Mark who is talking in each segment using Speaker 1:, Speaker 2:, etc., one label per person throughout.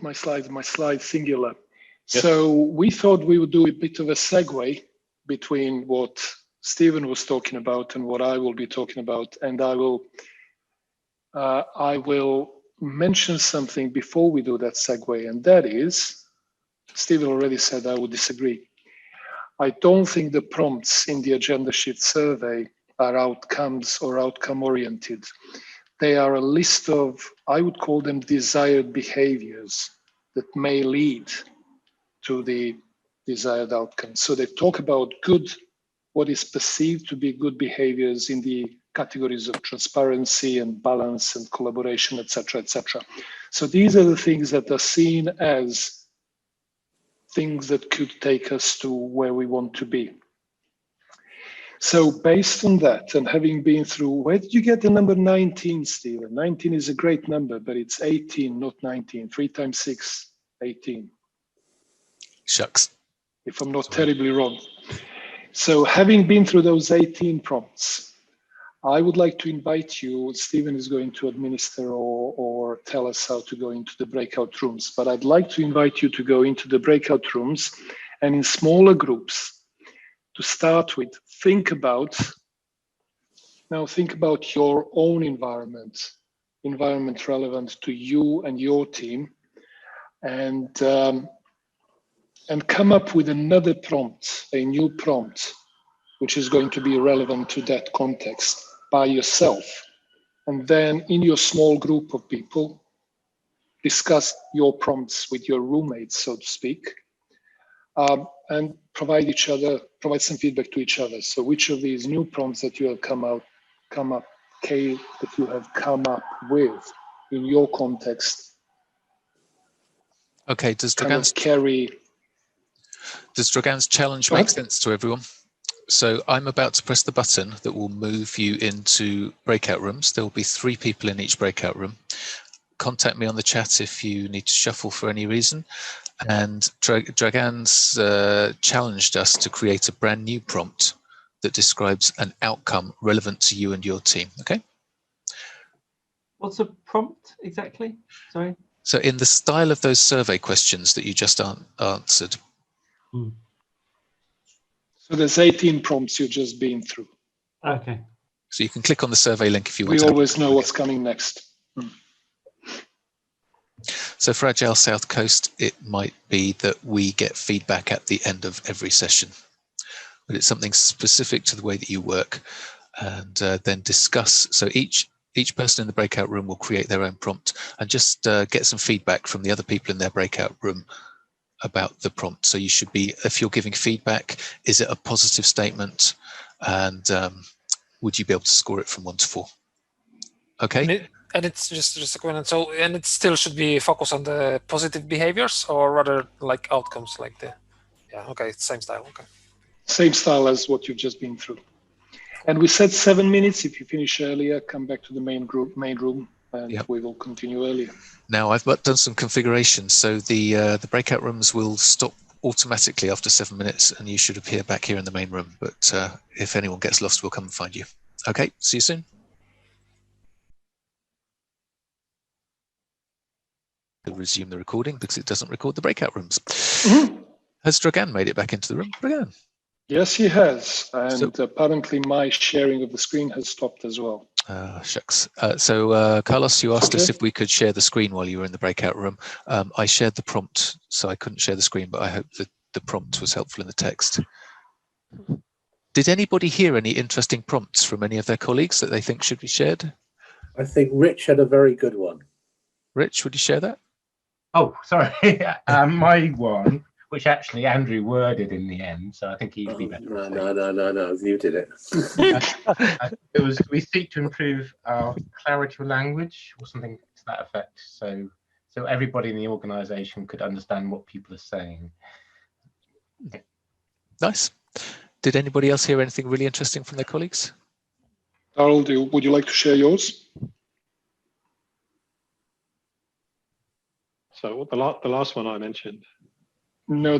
Speaker 1: my slides. My slide singular.
Speaker 2: Yes.
Speaker 1: So we thought we would do a bit of a segue between what Steven was talking about and what I will be talking about, and I will mention something before we do that segue, and that is, Steven already said I would disagree. I don't think the prompts in the Agendashift survey are outcomes or outcome oriented. They are a list of, I would call them desired behaviors that may lead to the desired outcome. So they talk about good, what is perceived to be good behaviors in the categories of transparency and balance and collaboration, etc., etc. So these are the things that are seen as things that could take us to where we want to be. So based on that, and having been through, where did you get the number 19, Steven? 19 is a great number, but it's 18, not 19. 3 times 6, 18.
Speaker 3: Shucks.
Speaker 1: If I'm not terribly wrong. So having been through those 18 prompts, I would like to invite you, Steven is going to administer or tell us how to go into the breakout rooms, but I'd like to invite you to go into the breakout rooms and in smaller groups to start with, think about your own environment relevant to you and your team, and come up with another prompt, a new prompt, which is going to be relevant to that context by yourself. And then in your small group of people, discuss your prompts with your roommates, so to speak, and provide some feedback to each other. So which of these new prompts that you have come up with in your context?
Speaker 3: Okay, does Dragan's challenge make sense to everyone? So I'm about to press the button that will move you into breakout rooms. There will be 3 people in each breakout room. Contact me on the chat if you need to shuffle for any reason. And Dragan's challenged us to create a brand new prompt that describes an outcome relevant to you and your team. Okay.
Speaker 4: What's a prompt exactly? Sorry.
Speaker 3: So in the style of those survey questions that you just answered.
Speaker 1: So there's 18 prompts you've just been through.
Speaker 4: Okay.
Speaker 3: So you can click on the survey link if you want.
Speaker 1: We always know what's coming next.
Speaker 3: So for Agile South Coast, it might be that we get feedback at the end of every session, but it's something specific to the way that you work, and then discuss. So each person in the breakout room will create their own prompt and just get some feedback from the other people in their breakout room about the prompt. So you should be, if you're giving feedback, is it a positive statement? And would you be able to score it from 1 to 4? Okay.
Speaker 5: And it's just a question. So, and it still should be focused on the positive behaviors, or rather like outcomes, like the, okay, same style. Okay. Same style as what you've just been through. And we said 7 minutes. If you finish earlier, come back to the main room, and we will continue earlier.
Speaker 3: Now I've done some configurations, so the breakout rooms will stop automatically after 7 minutes, and you should appear back here in the main room. But if anyone gets lost, we'll come and find you. Okay, see you soon. We'll resume the recording because it doesn't record the breakout rooms. Has Dragan made it back into the room? Dragan?
Speaker 1: Yes, he has, and apparently my sharing of the screen has stopped as well.
Speaker 3: Shucks. So Carlos, you asked us if we could share the screen while you were in the breakout room. I shared the prompt, so I couldn't share the screen, but I hope that the prompt was helpful in the text. Did anybody hear any interesting prompts from any of their colleagues that they think should be shared?
Speaker 6: I think Rich had a very good one.
Speaker 3: Rich, would you share that?
Speaker 7: Oh, sorry. My one, which actually Andrew worded in the end, so I think he'd be better.
Speaker 6: No, you did it.
Speaker 7: It was, we seek to improve our clarity of language, or something to that effect, so everybody in the organisation could understand what people are saying.
Speaker 3: Nice. Did anybody else hear anything really interesting from their colleagues?
Speaker 1: Darryl, would you like to share yours?
Speaker 2: So the last one I mentioned.
Speaker 1: No,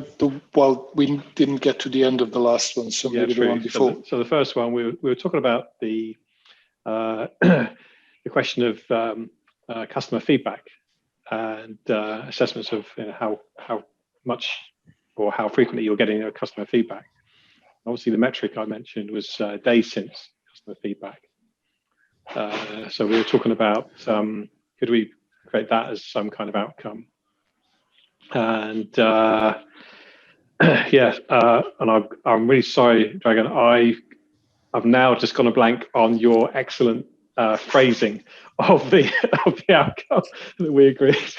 Speaker 1: well, we didn't get to the end of the last one, so maybe the one before.
Speaker 2: So the first one, we were talking about the the question of customer feedback, and assessments of how much or how frequently you're getting a customer feedback. Obviously, the metric I mentioned was days since customer feedback. So we were talking about could we create that as some kind of outcome? And and I'm really sorry, Dragan. I've now just gone a blank on your excellent phrasing of the outcome that we agreed.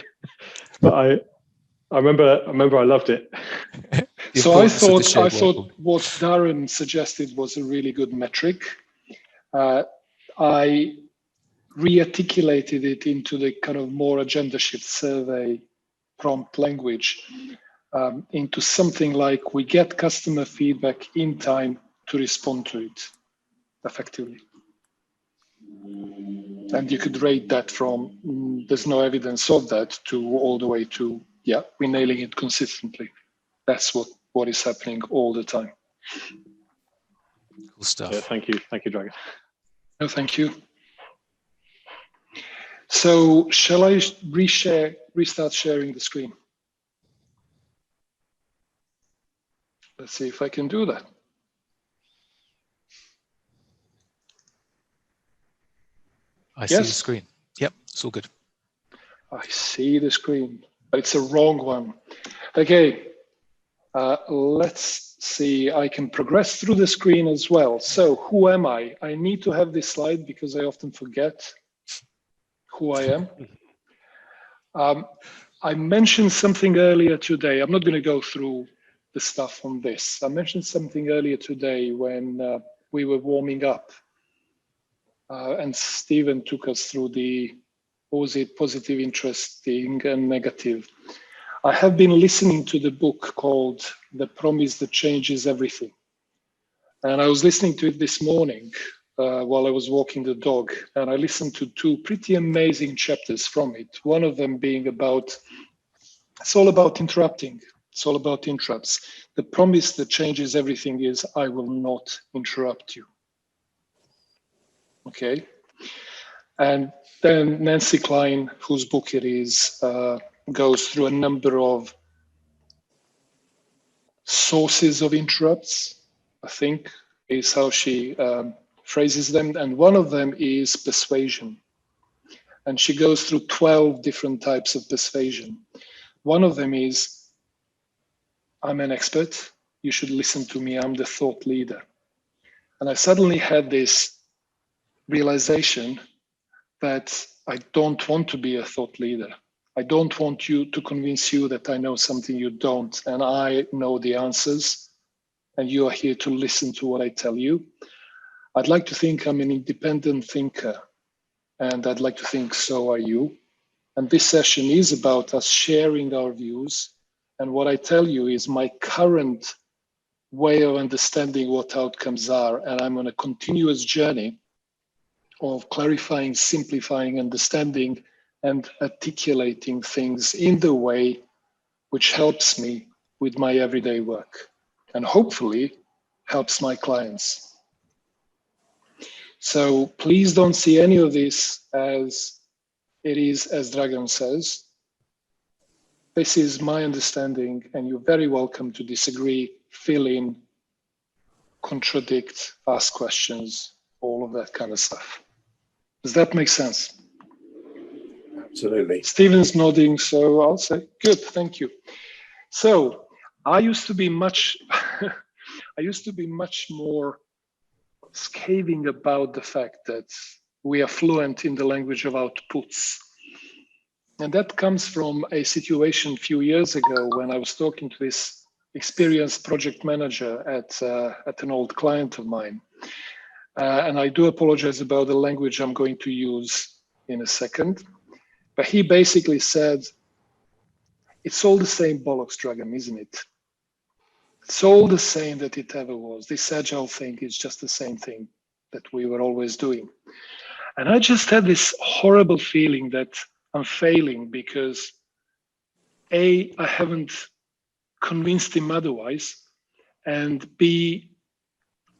Speaker 2: But I remember I loved it.
Speaker 1: So I thought what Darren suggested was a really good metric. I re-articulated it into the kind of more Agendashift survey prompt language, into something like we get customer feedback in time to respond to it effectively. And you could rate that from there's no evidence of that to all the way to, yeah, we're nailing it consistently. That's what is happening all the time.
Speaker 3: Cool stuff.
Speaker 2: Yeah, thank you, Dragan.
Speaker 1: No, thank you. So shall I restart sharing the screen? Let's see if I can do that.
Speaker 3: I see the screen. Yep, it's all good.
Speaker 1: I see the screen, but it's a wrong one. Okay, let's see. I can progress through the screen as well. So who am I? I need to have this slide because I often forget who I am. I mentioned something earlier today. I'm not going to go through the stuff on this. I mentioned something earlier today when we were warming up. And Steven took us through the positive, interesting, and negative. I have been listening to the book called The Promise That Changes Everything. And I was listening to it this morning while I was walking the dog. And I listened to two pretty amazing chapters from it. One of them being it's all about interrupting. It's all about interrupts. The promise that changes everything is I will not interrupt you. Okay, and then Nancy Klein, whose book it is, goes through a number of sources of interrupts, I think is how she phrases them. And one of them is persuasion. And she goes through 12 different types of persuasion. One of them is, I'm an expert, you should listen to me, I'm the thought leader. And I suddenly had this realization that I don't want to be a thought leader. I don't want to convince you that I know something you don't, and I know the answers, and you are here to listen to what I tell you. I'd like to think I'm an independent thinker, and I'd like to think so are you. And this session is about us sharing our views, and what I tell you is my current way of understanding what outcomes are, and I'm on a continuous journey of clarifying, simplifying, understanding, and articulating things in the way which helps me with my everyday work and hopefully helps my clients. So please don't see any of this as it is, as Dragan says. This is my understanding, and you're very welcome to disagree, fill in, contradict, ask questions, all of that kind of stuff. Does that make sense?
Speaker 6: Absolutely.
Speaker 1: Steven's nodding, so I'll say, good, thank you. So I used to be much more scathing about the fact that we are fluent in the language of outputs. And that comes from a situation a few years ago when I was talking to this experienced project manager at an old client of mine. And I do apologize about the language I'm going to use in a second. But he basically said, it's all the same bollocks, Dragan, isn't it? It's all the same that it ever was. This agile thing is just the same thing that we were always doing. And I just had this horrible feeling that I'm failing because A, I haven't convinced him otherwise, and B,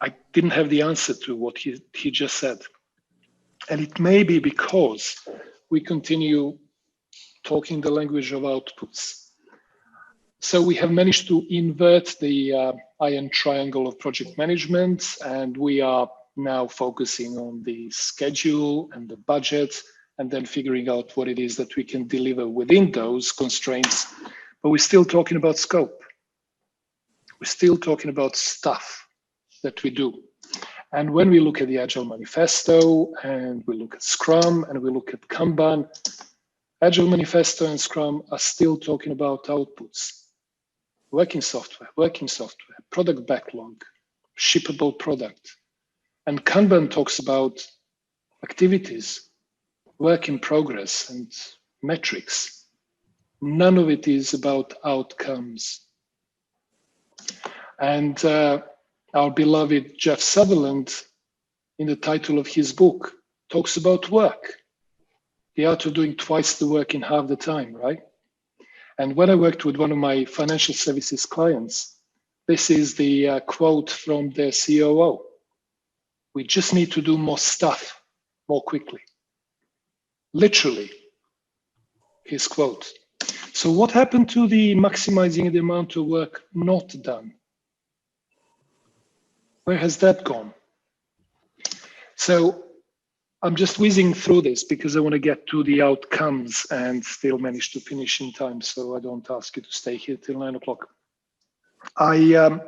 Speaker 1: I didn't have the answer to what he just said. And it may be because we continue talking the language of outputs. So we have managed to invert the iron triangle of project management, and we are now focusing on the schedule and the budget, and then figuring out what it is that we can deliver within those constraints. But we're still talking about scope. We're still talking about stuff that we do. And when we look at the Agile Manifesto, and we look at Scrum, and we look at Kanban, Agile Manifesto and Scrum are still talking about outputs. Working software, product backlog, shippable product. And Kanban talks about activities, work in progress, and metrics. None of it is about outcomes. And our beloved Jeff Sutherland, in the title of his book, talks about work. The art of doing twice the work in half the time, right? And when I worked with one of my financial services clients, this is the quote from their COO. We just need to do more stuff more quickly. Literally, his quote. So what happened to the maximizing the amount of work not done? Where has that gone? So I'm just whizzing through this because I want to get to the outcomes and still manage to finish in time, so I don't ask you to stay here till 9 o'clock. I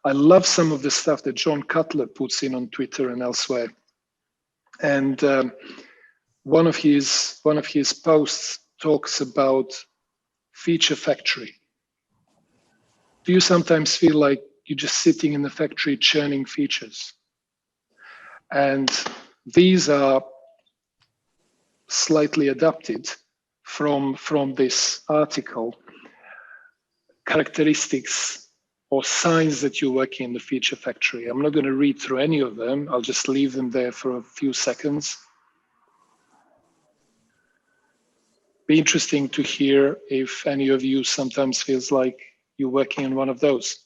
Speaker 1: love some of the stuff that John Cutler puts in on Twitter and elsewhere. And one of his posts talks about feature factory. Do you sometimes feel like you're just sitting in the factory churning features? And these are slightly adapted from this article, characteristics or signs that you're working in the feature factory. I'm not going to read through any of them. I'll just leave them there for a few seconds. Be interesting to hear if any of you sometimes feels like you're working in one of those.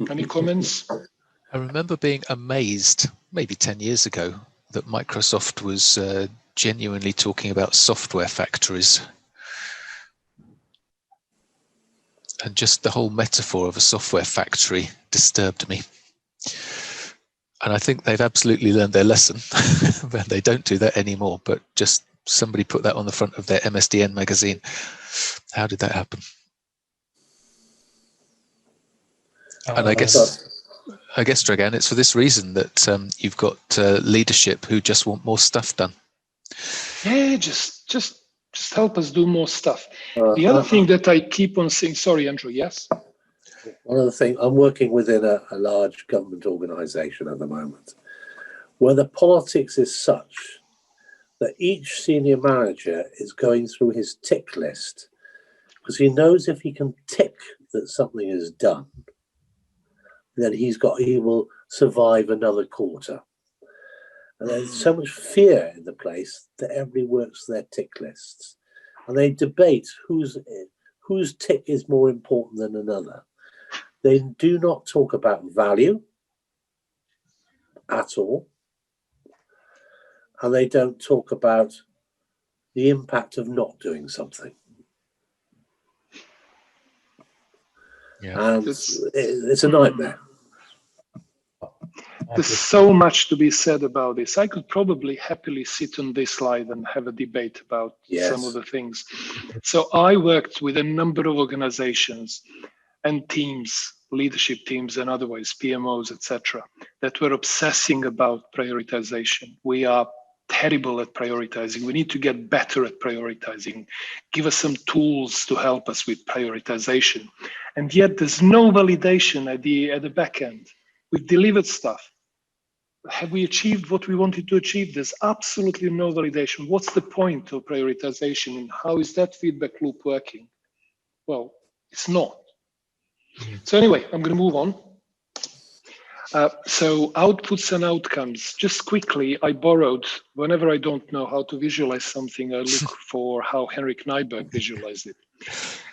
Speaker 1: Any comments?
Speaker 3: I remember being amazed, maybe 10 years ago, that Microsoft was genuinely talking about software factories. And just the whole metaphor of a software factory disturbed me. And I think they've absolutely learned their lesson. But they don't do that anymore. But just somebody put that on the front of their MSDN magazine. How did that happen? And I guess, Dragan, it's for this reason that you've got leadership who just want more stuff done.
Speaker 1: Yeah, just help us do more stuff. The other thing that I keep on saying, sorry, Andrew, yes?
Speaker 6: One other thing, I'm working within a large government organisation at the moment, where the politics is such that each senior manager is going through his tick list because he knows if he can tick that something is done, then he will survive another quarter. And there's so much fear in the place that everybody works their tick lists, and they debate whose tick is more important than another. They do not talk about value at all, and they don't talk about the impact of not doing something.
Speaker 3: Yeah.
Speaker 6: And it's a nightmare.
Speaker 1: There's so much to be said about this. I could probably happily sit on this slide and have a debate about some of the things. So I worked with a number of organizations and teams, leadership teams and otherwise, PMOs, etc., that were obsessing about prioritization. We are terrible at prioritizing. We need to get better at prioritizing. Give us some tools to help us with prioritization. And yet there's no validation at the back end. We've delivered stuff. Have we achieved what we wanted to achieve? There's absolutely no validation. What's the point of prioritization and how is that feedback loop working? Well, it's not. So anyway, I'm going to move on. So outputs and outcomes. Just quickly, I borrowed, whenever I don't know how to visualize something, I look for how Henrik Nyberg visualized it.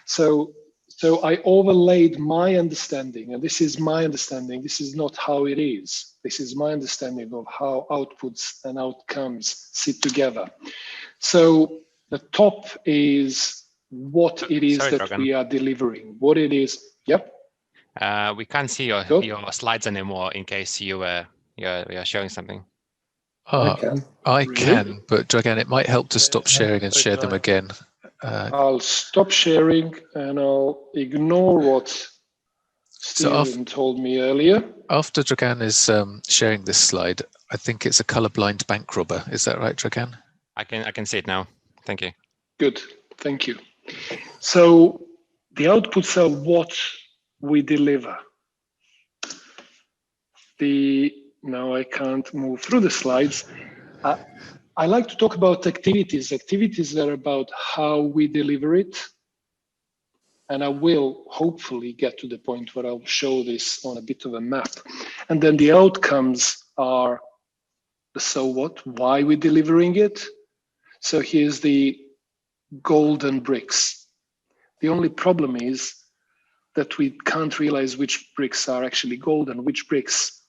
Speaker 1: So So I overlaid my understanding, and this is my understanding. This is not how it is. This is my understanding of how outputs and outcomes sit together. So the top is what it is
Speaker 8: Sorry,
Speaker 1: that
Speaker 8: Dragan.
Speaker 1: we are delivering, what it is. Yep.
Speaker 8: We can't see your slides anymore in case you're showing something.
Speaker 6: I can.
Speaker 3: I
Speaker 1: Really?
Speaker 3: can, but Dragan, it might help to stop sharing and
Speaker 9: so
Speaker 3: share
Speaker 9: can
Speaker 3: them
Speaker 9: I.
Speaker 3: again.
Speaker 1: I'll stop sharing and I'll ignore what
Speaker 3: So
Speaker 1: Steven told me earlier.
Speaker 3: after Dragan is sharing this slide, I think it's a colorblind bank robber. Is that right, Dragan?
Speaker 8: I can see it now. Thank you.
Speaker 1: Good, thank you. So the outputs are what we deliver. Now I can't move through the slides. I like to talk about activities. Activities are about how we deliver it. And I will hopefully get to the point where I'll show this on a bit of a map. And then the outcomes are the so what, why we're delivering it. So here's the golden bricks. The only problem is that we can't realize which bricks are actually golden, which bricks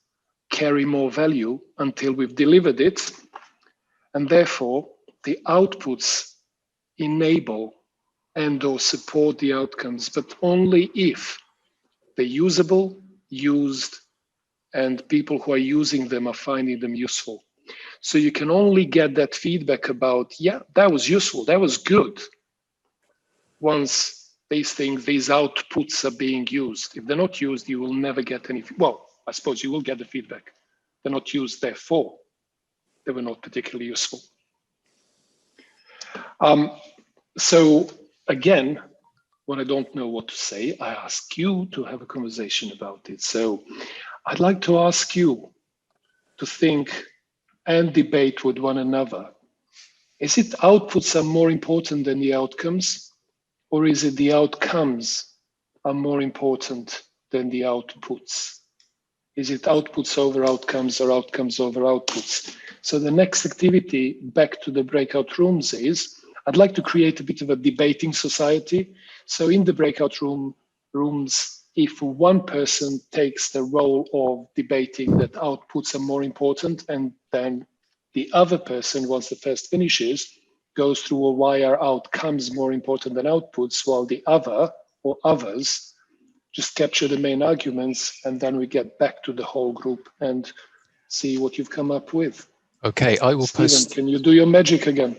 Speaker 1: carry more value until we've delivered it. And therefore, the outputs enable and or support the outcomes, but only if they're usable, used, and people who are using them are finding them useful. So you can only get that feedback about, yeah, that was useful, that was good, once these outputs are being used. If they're not used, you will never get any, well, I suppose you will get the feedback. They're not used, therefore, they were not particularly useful. So again, when I don't know what to say, I ask you to have a conversation about it. So I'd like to ask you to think and debate with one another. Is it outputs are more important than the outcomes? Or is it the outcomes are more important than the outputs? Is it outputs over outcomes or outcomes over outputs? So the next activity back to the breakout rooms is, I'd like to create a bit of a debating society. So in the breakout rooms, if one person takes the role of debating that outputs are more important, and then the other person, once the first finishes, goes through why are outcomes more important than outputs, while the other or others just capture the main arguments, and then we get back to the whole group and see what you've come up with.
Speaker 3: Okay, I will
Speaker 1: Steven,
Speaker 3: post.
Speaker 1: can you do your magic again?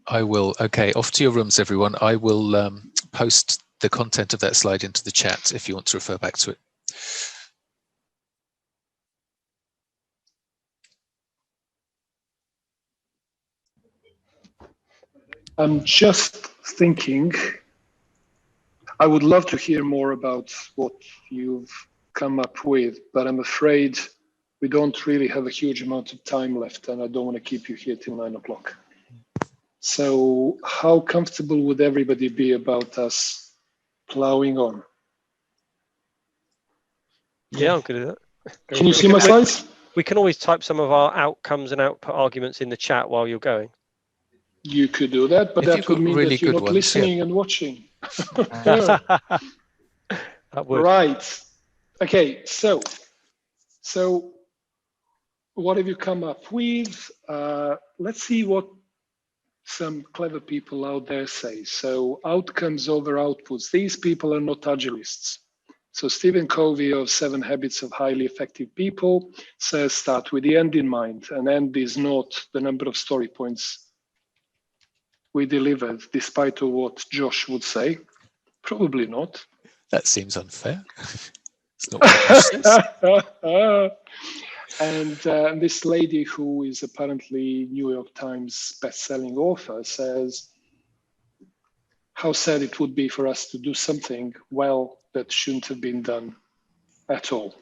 Speaker 3: I will. Okay, off to your rooms, everyone. I will post the content of that slide into the chat if you want to refer back to it.
Speaker 1: I'm just thinking, I would love to hear more about what you've come up with, but I'm afraid we don't really have a huge amount of time left, and I don't want to keep you here till 9 o'clock. So how comfortable would everybody be about us plowing on?
Speaker 9: Yeah, I'm good at that.
Speaker 1: Can you see my slides?
Speaker 9: We can always type some of our outcomes and output arguments in the chat while you're going.
Speaker 1: You could do that, but
Speaker 3: If
Speaker 1: that would mean
Speaker 3: really
Speaker 1: that you're not
Speaker 3: ones,
Speaker 1: listening and watching.
Speaker 9: That would.
Speaker 1: Right. Okay, so what have you come up with? Let's see what some clever people out there say. So outcomes over outputs. These people are not agilists. So Stephen Covey of 7 Habits of Highly Effective People says start with the end in mind. And end is not the number of story points we delivered, despite of what Josh would say. Probably not.
Speaker 3: That seems unfair. It's not what Josh says.
Speaker 1: And this lady, who is apparently New York Times best-selling author, says how sad it would be for us to do something well that shouldn't have been done at all.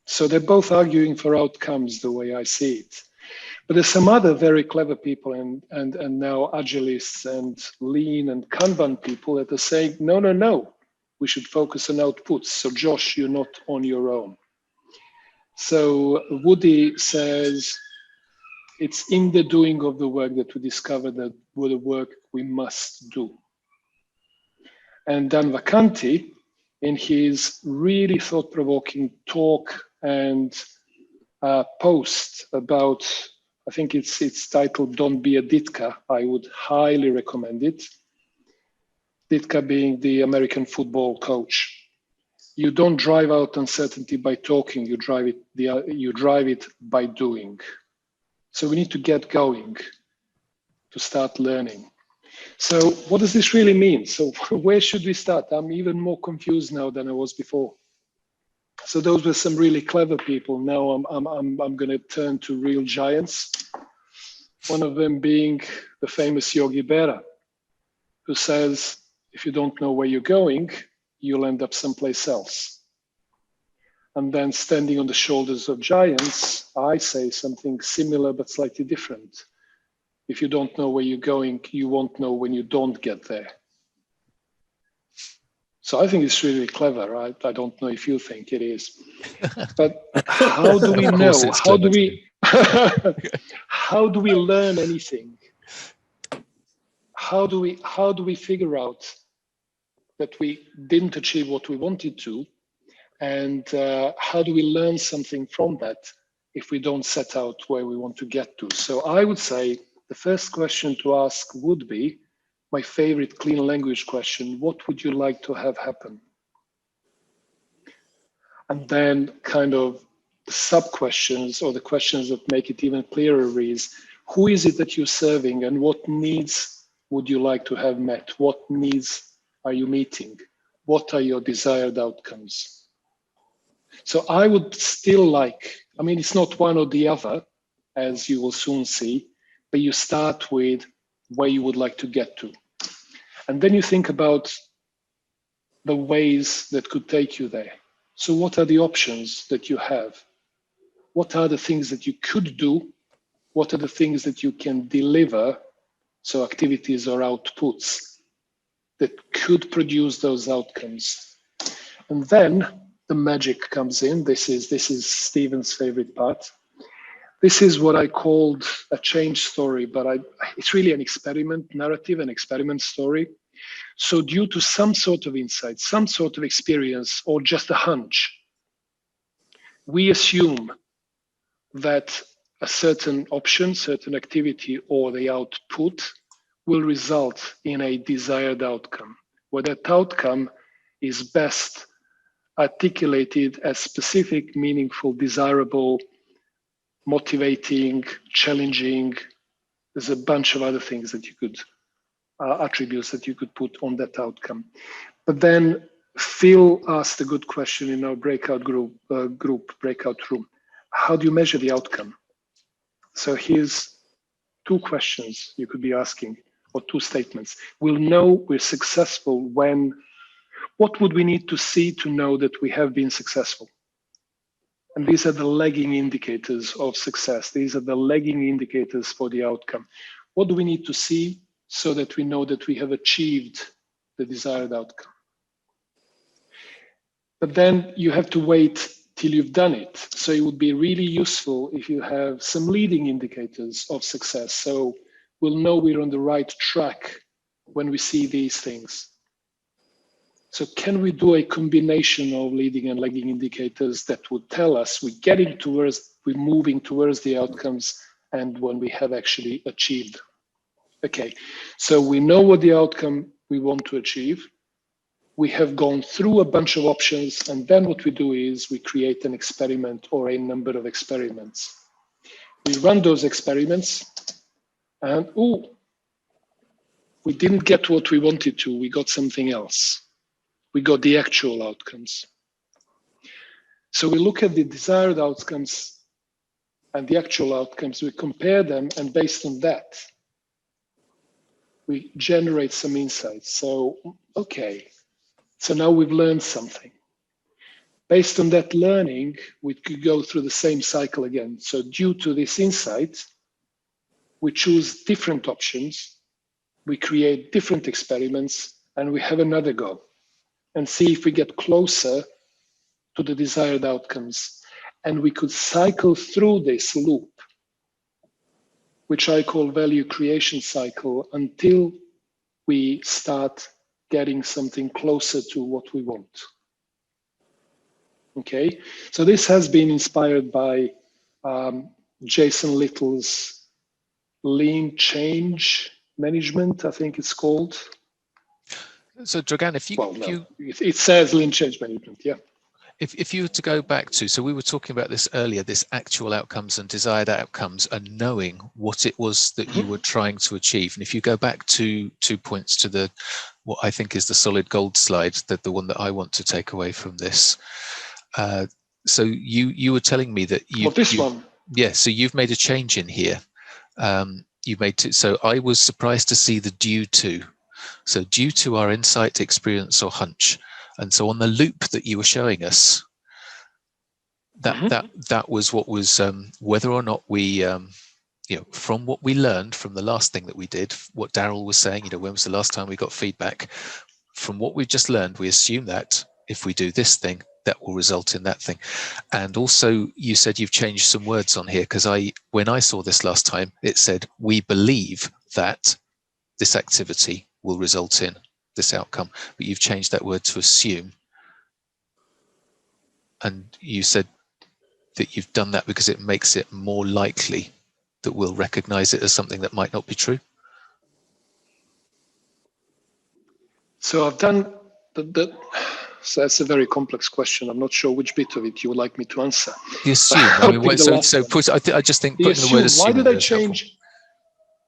Speaker 1: So they're both arguing for outcomes the way I see it. But there's some other very clever people and now agilists and lean and Kanban people that are saying, no, we should focus on outputs. So Josh, you're not on your own. So Woody says, it's in the doing of the work that we discover that the work we must do. And Dan Vacanti, in his really thought-provoking talk and post about, I think it's titled "Don't Be a Ditka," I would highly recommend it. Ditka being the American football coach. You don't drive out uncertainty by talking, you drive it by doing. So we need to get going to start learning. So what does this really mean? So where should we start? I'm even more confused now than I was before. So those were some really clever people. Now I'm going to turn to real giants. One of them being the famous Yogi Berra, who says, if you don't know where you're going, you'll end up someplace else. And then standing on the shoulders of giants, I say something similar but slightly different. If you don't know where you're going, you won't know when you don't get there. So I think it's really clever, right? I don't know if you think it is. But how do we know? How do we how do we learn anything? How do we figure out that we didn't achieve what we wanted to? And how do we learn something from that if we don't set out where we want to get to? So I would say the first question to ask would be my favorite clean language question: what would you like to have happen? And then kind of the sub questions, or the questions that make it even clearer, is who is it that you're serving and what needs would you like to have met? What needs are you meeting? What are your desired outcomes? So I would still like, I mean, it's not one or the other, as you will soon see, but you start with where you would like to get to. And then you think about the ways that could take you there. So what are the options that you have? What are the things that you could do? What are the things that you can deliver? So activities or outputs that could produce those outcomes. And then the magic comes in. This is Steven's favorite part. This is what I called a change story, but it's really an experiment narrative, an experiment story. So due to some sort of insight, some sort of experience, or just a hunch, we assume that a certain option, certain activity, or the output will result in a desired outcome, where that outcome is best articulated as specific, meaningful, desirable, motivating, challenging. There's a bunch of other things that you could, attributes that you could put on that outcome. But then Phil asked a good question in our breakout breakout room. How do you measure the outcome? So here's two questions you could be asking, or two statements. We'll know we're successful when, what would we need to see to know that we have been successful? And these are the lagging indicators of success. These are the lagging indicators for the outcome. What do we need to see so that we know that we have achieved the desired outcome? But then you have to wait till you've done it. So it would be really useful if you have some leading indicators of success. So we'll know we're on the right track when we see these things. So can we do a combination of leading and lagging indicators that would tell us we're moving towards the outcomes and when we have actually achieved? Okay, so we know what the outcome we want to achieve. We have gone through a bunch of options, and then what we do is we create an experiment or a number of experiments. We run those experiments and, we didn't get what we wanted to, we got something else. We got the actual outcomes. So we look at the desired outcomes and the actual outcomes, we compare them, and based on that, we generate some insights. So, okay, so now we've learned something. Based on that learning, we could go through the same cycle again. So due to this insight, we choose different options, we create different experiments, and we have another go and see if we get closer to the desired outcomes. And we could cycle through this loop, which I call value creation cycle, until we start getting something closer to what we want. Okay, so this has been inspired by Jason Little's Lean Change Management, I think it's called.
Speaker 3: So Dragan,
Speaker 1: it says Lean Change Management, yeah.
Speaker 3: If you were to go back to, so we were talking about this earlier, this actual outcomes and desired outcomes, and knowing what it was that you were trying to achieve. And if you go back to 2 points to what I think is the solid gold slide, the one that I want to take away from this. So you were telling me that
Speaker 1: one.
Speaker 3: Yeah, so you've made a change in here. So I was surprised to see the due to. So due to our insight, experience, or hunch. And so on the loop that you were showing us, that was what was whether or not we, from what we learned from the last thing that we did, what Daryl was saying, when was the last time we got feedback? From what we've just learned, we assume that if we do this thing, that will result in that thing. And also, you said you've changed some words on here, because when I saw this last time, it said, we believe that this activity will result in this outcome, but you've changed that word to assume. And you said that you've done that because it makes it more likely that we'll recognize it as something that might not be true.
Speaker 1: So I've done so that's a very complex question. I'm not sure which bit of it you would like me to answer.
Speaker 3: The assume. I just think putting the word assume.
Speaker 1: Why did I change? Helpful.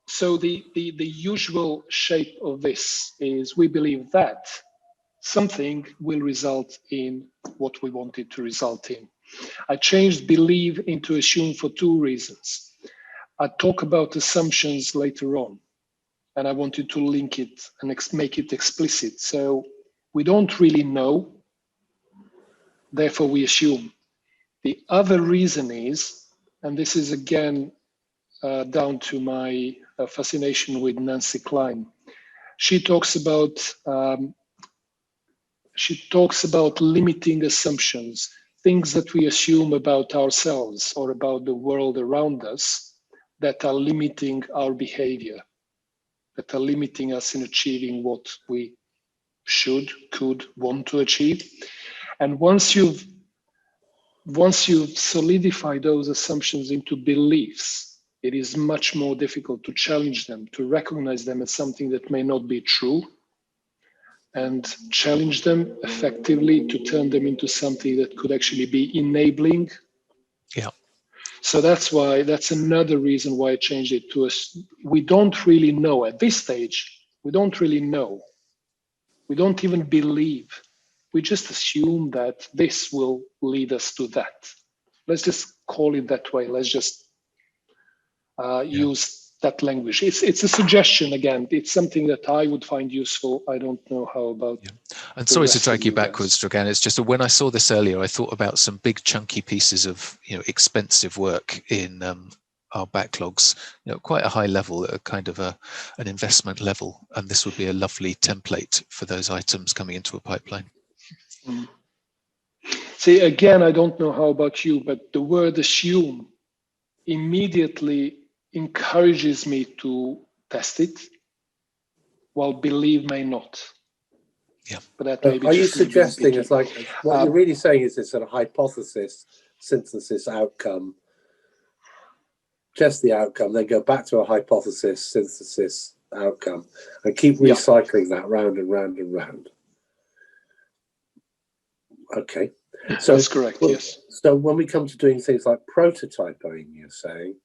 Speaker 1: So the usual shape of this is we believe that something will result in what we want it to result in. I changed believe into assume for two reasons. I talk about assumptions later on, and I wanted to link it and make it explicit. So we don't really know, therefore we assume. The other reason is, and this is again down to my fascination with Nancy Klein. She talks about limiting assumptions, things that we assume about ourselves or about the world around us that are limiting our behavior, that are limiting us in achieving what we should, could, want to achieve. And once you've solidified those assumptions into beliefs, it is much more difficult to challenge them, to recognize them as something that may not be true, and challenge them effectively to turn them into something that could actually be enabling.
Speaker 3: Yeah.
Speaker 1: So that's another reason why I changed it to us. We don't really know at this stage. We don't really know. We don't even believe. We just assume that this will lead us to that. Let's just call it that way. Let's just use that language. It's a suggestion again. It's something that I would find useful. I don't know how about.
Speaker 3: Yeah. And sorry to drag you backwards, Dragan. It's just that when I saw this earlier, I thought about some big chunky pieces of expensive work in our backlogs. Quite a high level, a kind of an investment level, and this would be a lovely template for those items coming into a pipeline.
Speaker 1: Mm. See, again, I don't know how about you, but the word assume immediately encourages me to test it, while believe may not.
Speaker 3: Yeah.
Speaker 1: But that may be
Speaker 6: are you suggesting it's like what you're really saying is it's a hypothesis, synthesis, outcome, test the outcome, then go back to a hypothesis, synthesis, outcome, and keep recycling that round and round and round. Okay. So
Speaker 1: that's correct, yes.
Speaker 6: So when we come to doing things like prototyping, you're saying,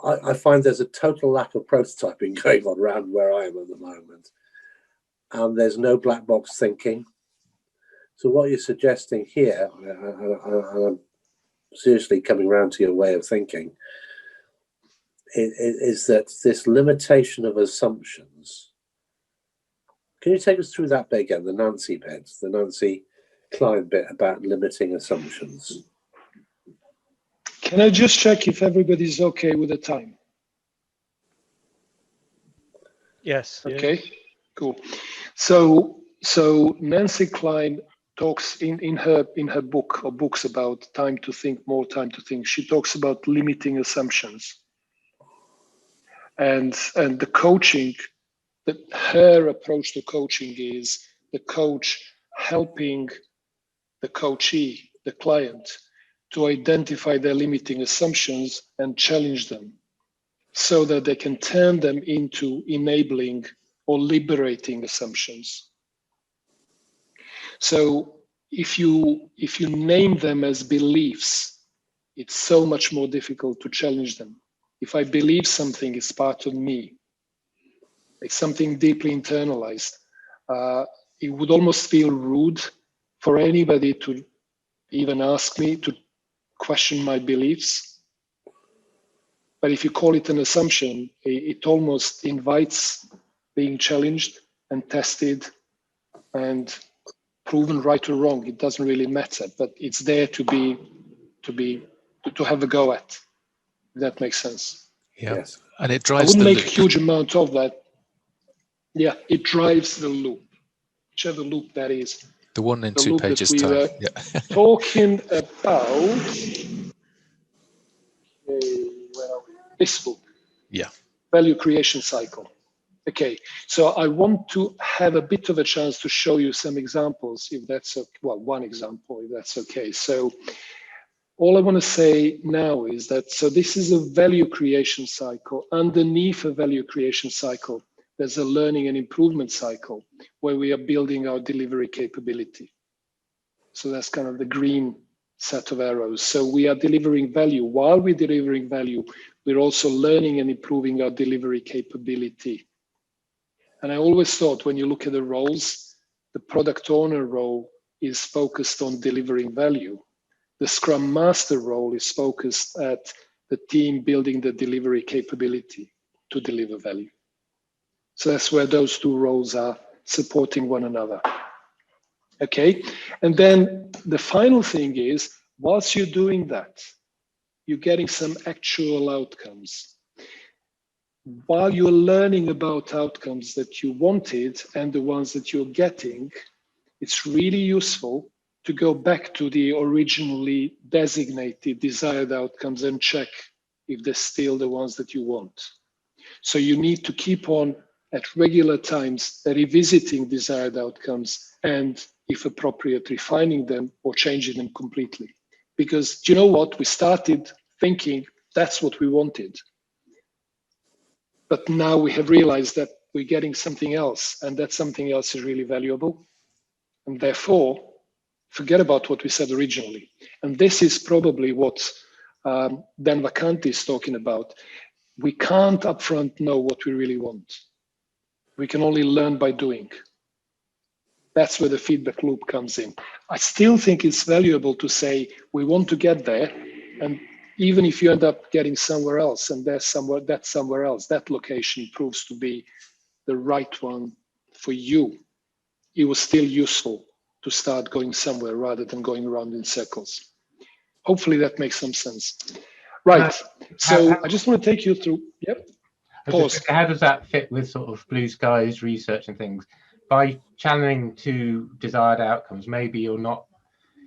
Speaker 6: I find there's a total lack of prototyping going on around where I am at the moment. And there's no black box thinking. So what you're suggesting here, and I'm seriously coming around to your way of thinking, is that this limitation of assumptions. Can you take us through that bit again, the Nancy bit, the Nancy Klein bit about limiting assumptions?
Speaker 1: Can I just check if everybody's okay with the time?
Speaker 9: Yes.
Speaker 1: Okay, yeah. Cool. So Nancy Klein talks in her book or books about time to think, more time to think. She talks about limiting assumptions, and the coaching that her approach to coaching is the coach helping the coachee, the client, to identify their limiting assumptions and challenge them so that they can turn them into enabling or liberating assumptions. So if you name them as beliefs, it's so much more difficult to challenge them. If I believe something is part of me, it's something deeply internalized, it would almost feel rude for anybody to even ask me to question my beliefs. But if you call it an assumption, it almost invites being challenged and tested and proven right or wrong. It doesn't really matter, but it's there to have a go at. If that makes sense.
Speaker 3: Yeah,
Speaker 6: Yes.
Speaker 3: and it
Speaker 1: I
Speaker 3: drives
Speaker 1: wouldn't
Speaker 3: the
Speaker 1: make
Speaker 3: loop.
Speaker 1: a huge amount of that. Yeah, it drives the loop, whichever loop that is.
Speaker 3: The one in
Speaker 1: The
Speaker 3: 2
Speaker 1: loop that
Speaker 3: pages
Speaker 1: we
Speaker 3: time.
Speaker 1: were
Speaker 3: Yeah.
Speaker 1: talking about. This book.
Speaker 3: Yeah.
Speaker 1: Value creation cycle. Okay, so I want to have a bit of a chance to show you some examples, if that's okay. Well, one example, if that's okay. So all I want to say now is that, so this is a value creation cycle. Underneath a value creation cycle, there's a learning and improvement cycle where we are building our delivery capability. So that's kind of the green set of arrows. So we are delivering value. While we're delivering value, we're also learning and improving our delivery capability. And I always thought when you look at the roles, the product owner role is focused on delivering value. The Scrum Master role is focused at the team building the delivery capability to deliver value. So that's where those two roles are supporting one another. Okay, and then the final thing is, whilst you're doing that, you're getting some actual outcomes. While you're learning about outcomes that you wanted and the ones that you're getting, it's really useful to go back to the originally designated desired outcomes and check if they're still the ones that you want. So you need to keep on at regular times revisiting desired outcomes and, if appropriate, refining them or changing them completely. Because do you know what? We started thinking that's what we wanted. But now we have realized that we're getting something else, and that something else is really valuable. And therefore, forget about what we said originally. And this is probably what Dan Vacanti is talking about. We can't upfront know what we really want. We can only learn by doing. That's where the feedback loop comes in. I still think it's valuable to say, we want to get there. And even if you end up getting somewhere else and that's somewhere else, that location proves to be the right one for you, it was still useful to start going somewhere rather than going around in circles. Hopefully that makes some sense. Right, so I just want to take you through, yep. Pause.
Speaker 7: How does that fit with sort of blue skies research and things? By channeling to desired outcomes, maybe you're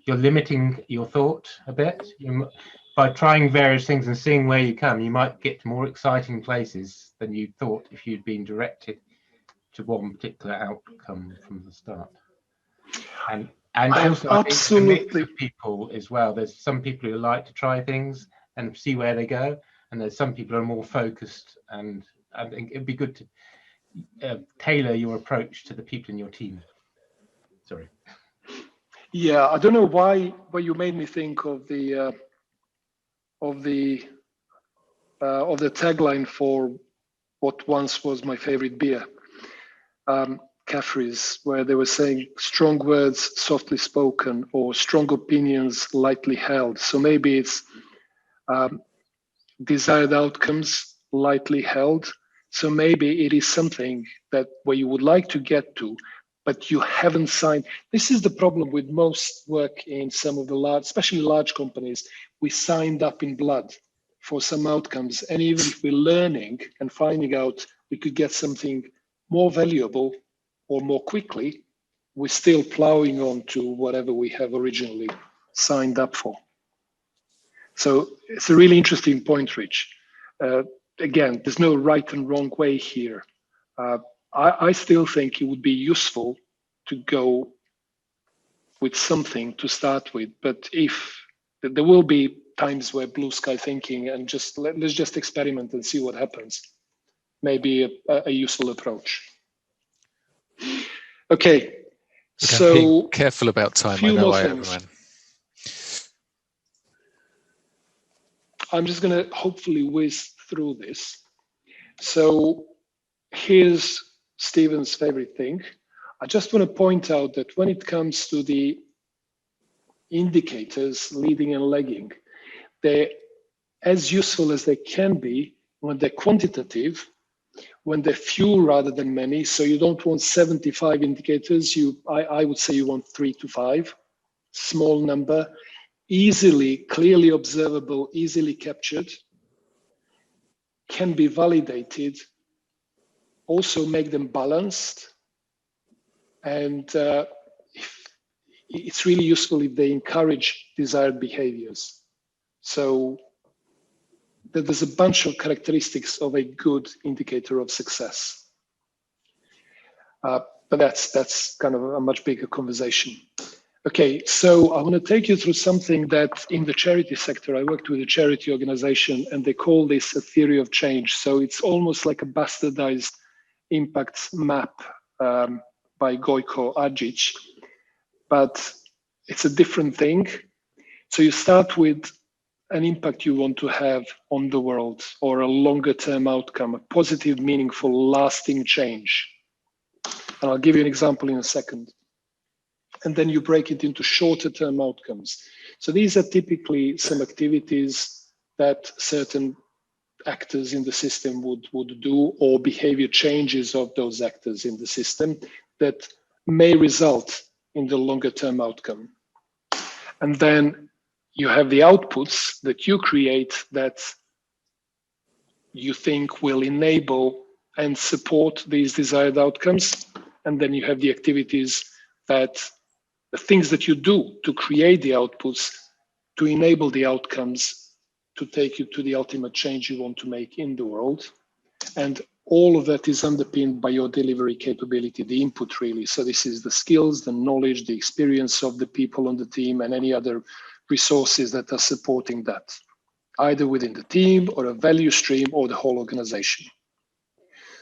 Speaker 7: limiting your thought a bit. By trying various things and seeing where you come, you might get to more exciting places than you thought if you'd been directed to one particular outcome from the start. And also, I think the mix of people as well. There's some people who like to try things and see where they go, and there's some people who are more focused. And I think it'd be good to tailor your approach to the people in your team. Sorry.
Speaker 1: Yeah, I don't know why, but you made me think of the tagline for what once was my favorite beer, Caffrey's, where they were saying strong words softly spoken or strong opinions lightly held. So maybe it's desired outcomes lightly held. So maybe it is something that where you would like to get to, but you haven't signed. This is the problem with most work in some of the large, especially large companies. We signed up in blood for some outcomes. And even if we're learning and finding out we could get something more valuable or more quickly, we're still plowing on to whatever we have originally signed up for. So it's a really interesting point, Rich. Again, there's no right and wrong way here. I still think it would be useful to go with something to start with, but if there will be times where blue sky thinking and just let's just experiment and see what happens, maybe a useful approach. Okay, so
Speaker 3: being careful about time.
Speaker 1: few
Speaker 3: I know
Speaker 1: more
Speaker 3: I
Speaker 1: things.
Speaker 3: overran.
Speaker 1: I'm just going to hopefully whiz through this. So here's Steven's favorite thing. I just want to point out that when it comes to the indicators, leading and lagging, they're as useful as they can be when they're quantitative, when they're few rather than many. So you don't want 75 indicators. I would say you want 3 to 5, small number, easily, clearly observable, easily captured, can be validated, also make them balanced. And it's really useful if they encourage desired behaviors. So there's a bunch of characteristics of a good indicator of success. But that's kind of a much bigger conversation. Okay, so I want to take you through something that in the charity sector, I worked with a charity organization and they call this a theory of change. So it's almost like a bastardized impact map by Dragan Jojic, but it's a different thing. So you start with an impact you want to have on the world or a longer term outcome, a positive, meaningful, lasting change. And I'll give you an example in a second. And then you break it into shorter term outcomes. So these are typically some activities that certain actors in the system would do, or behavior changes of those actors in the system that may result in the longer term outcome. And then you have the outputs that you create that you think will enable and support these desired outcomes. And then you have the activities that the things that you do to create the outputs to enable the outcomes to take you to the ultimate change you want to make in the world. And all of that is underpinned by your delivery capability, the input really. So this is the skills, the knowledge, the experience of the people on the team and any other resources that are supporting that, either within the team or a value stream or the whole organization.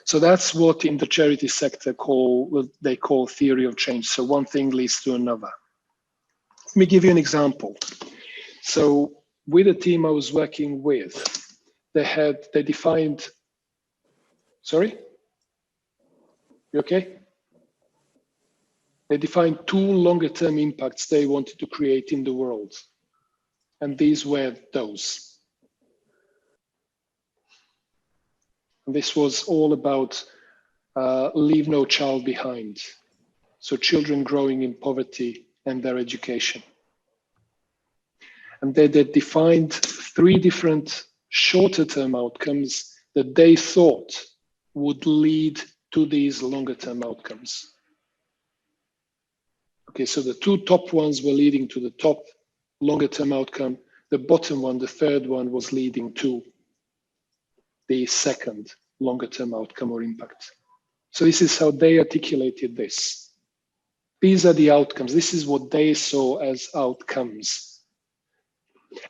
Speaker 1: So that's what in the charity sector they call theory of change. So one thing leads to another. Let me give you an example. So with the team I was working with, they defined, sorry? You okay? They defined 2 longer term impacts they wanted to create in the world. And these were those. And this was all about leave no child behind. So children growing in poverty and their education. And they defined 3 different shorter term outcomes that they thought would lead to these longer term outcomes. Okay, so the 2 top ones were leading to the top longer term outcome. The bottom one, the third one, was leading to the second longer term outcome or impact. So this is how they articulated this. These are the outcomes. This is what they saw as outcomes.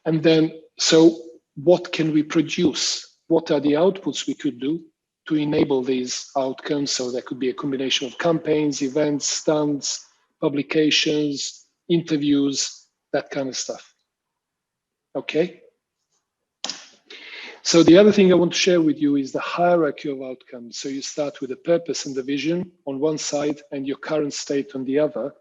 Speaker 1: And then, so what can we produce? What are the outputs we could do to enable these outcomes? So there could be a combination of campaigns, events, stunts, publications, interviews, that kind of stuff. Okay. So the other thing I want to share with you is the hierarchy of outcomes. So you start with the purpose and the vision on one side and your current state on the other.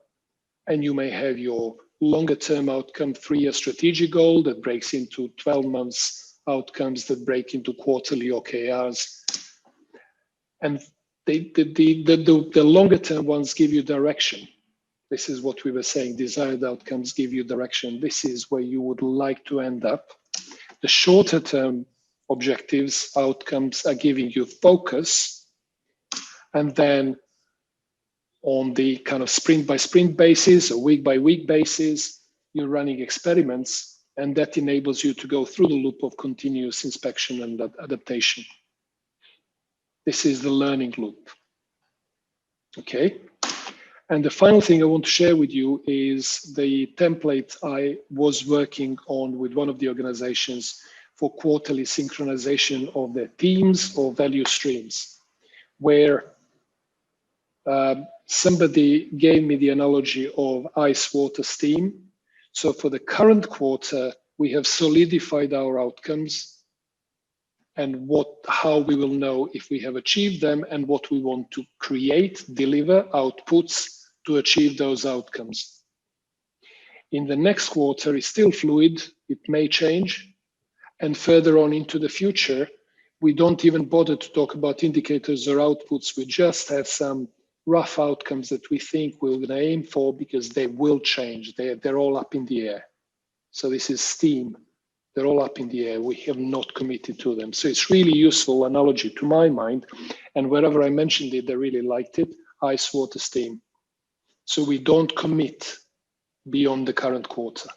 Speaker 1: And you may have your longer term outcome, 3-year strategic goal that breaks into 12 months outcomes that break into quarterly OKRs. And the longer term ones give you direction. This is what we were saying, desired outcomes give you direction. This is where you would like to end up. The shorter term objectives, outcomes are giving you focus. And then on the kind of sprint by sprint basis or week by week basis, you're running experiments, and that enables you to go through the loop of continuous inspection and adaptation. This is the learning loop. Okay. And the final thing I want to share with you is the template I was working on with one of the organizations for quarterly synchronization of their teams or value streams, where somebody gave me the analogy of ice, water, steam. So for the current quarter, we have solidified our outcomes and how we will know if we have achieved them and what we want to create, deliver, outputs to achieve those outcomes. In the next quarter, it's still fluid, it may change, and further on into the future, we don't even bother to talk about indicators or outputs. We just have some rough outcomes that we think we're going to aim for because they will change. They're all up in the air. So this is steam. They're all up in the air. We have not committed to them. So it's really useful analogy to my mind. And wherever I mentioned it, they really liked it. Ice, water, steam. So we don't commit beyond the current quarter.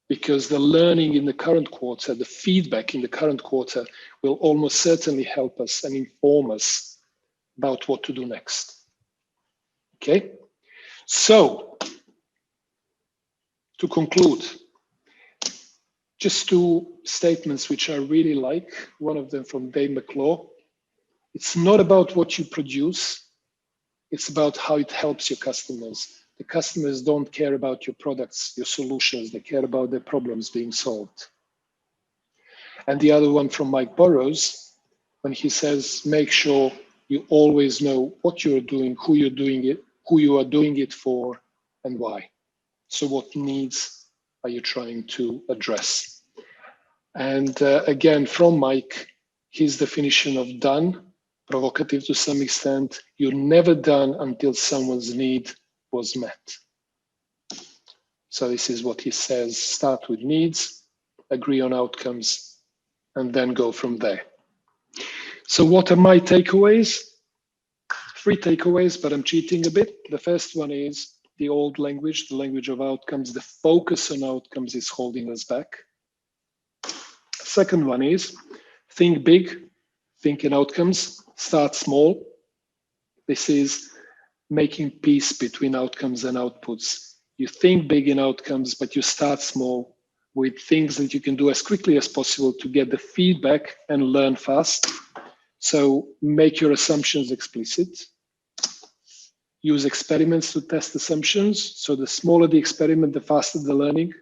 Speaker 1: Because the learning in the current quarter, the feedback in the current quarter will almost certainly help us and inform us about what to do next. Okay? So, to conclude, just two statements which I really like. One of them from Dave McClaw. It's not about what you produce. It's about how it helps your customers. The customers don't care about your products, your solutions. They care about their problems being solved. And the other one from Mike Burrows, when he says, make sure you always know what you're doing, who you're doing it, who you are doing it for, and why. So what needs are you trying to address? And again, from Mike, his definition of done, provocative to some extent, you're never done until someone's need was met. So this is what he says, start with needs, agree on outcomes, and then go from there. So what are my takeaways? 3 takeaways, but I'm cheating a bit. The first one is the old language, the language of outcomes. The focus on outcomes is holding us back. Second one is think big, think in outcomes, start small. This is making peace between outcomes and outputs. You think big in outcomes, but you start small with things that you can do as quickly as possible to get the feedback and learn fast. So make your assumptions explicit. Use experiments to test assumptions. So the smaller the experiment, the faster the learning.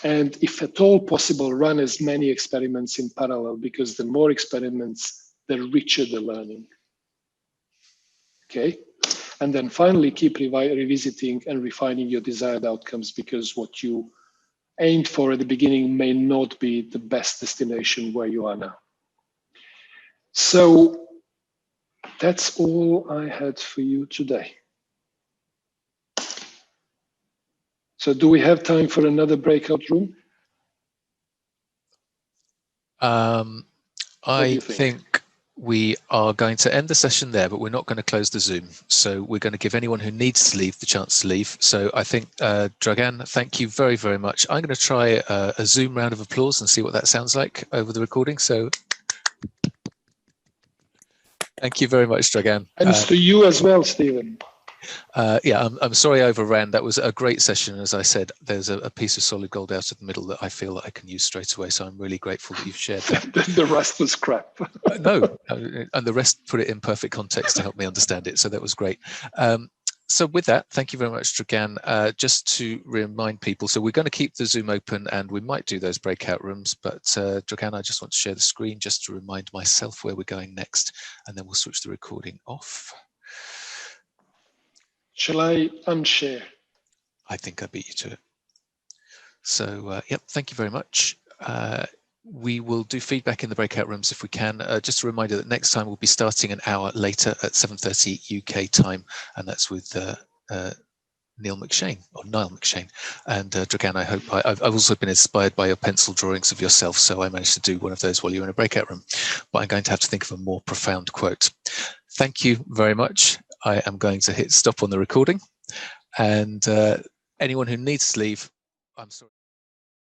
Speaker 1: And if at all possible, run as many experiments in parallel, because the more experiments, the richer the learning. Okay. And then finally, keep revisiting and refining your desired outcomes, because what you aimed for at the beginning may not be the best destination where you are now. So that's all I had for you today. So do we have time for another breakout room?
Speaker 3: I think we are going to end the session there, but we're not going to close the Zoom. So we're going to give anyone who needs to leave the chance to leave. So I think, Dragan, thank you very, very much. I'm going to try a Zoom round of applause and see what that sounds like over the recording. So thank you very much, Dragan.
Speaker 1: And to you as well, Steven.
Speaker 3: Yeah, I'm sorry I overran. That was a great session. As I said, there's a piece of solid gold out of the middle that I feel that I can use straight away. So I'm really grateful that you've shared that.
Speaker 1: The rest was crap.
Speaker 3: No, and the rest put it in perfect context to help me understand it. So that was great. So with that, thank you very much, Dragan. Just to remind people, so we're going to keep the Zoom open and we might do those breakout rooms, but Dragan, I just want to share the screen just to remind myself where we're going next, and then we'll switch the recording off.
Speaker 1: Shall I unshare?
Speaker 3: I think I beat you to it. So, yep, thank you very much. We will do feedback in the breakout rooms if we can. Just a reminder that next time we'll be starting an hour later at 7:30 UK time, and that's with Niall McShane. And Dragan, I hope I've also been inspired by your pencil drawings of yourself, so I managed to do one of those while you were in a breakout room. But I'm going to have to think of a more profound quote. Thank you very much. I am going to hit stop on the recording, and anyone who needs to leave, I'm sorry.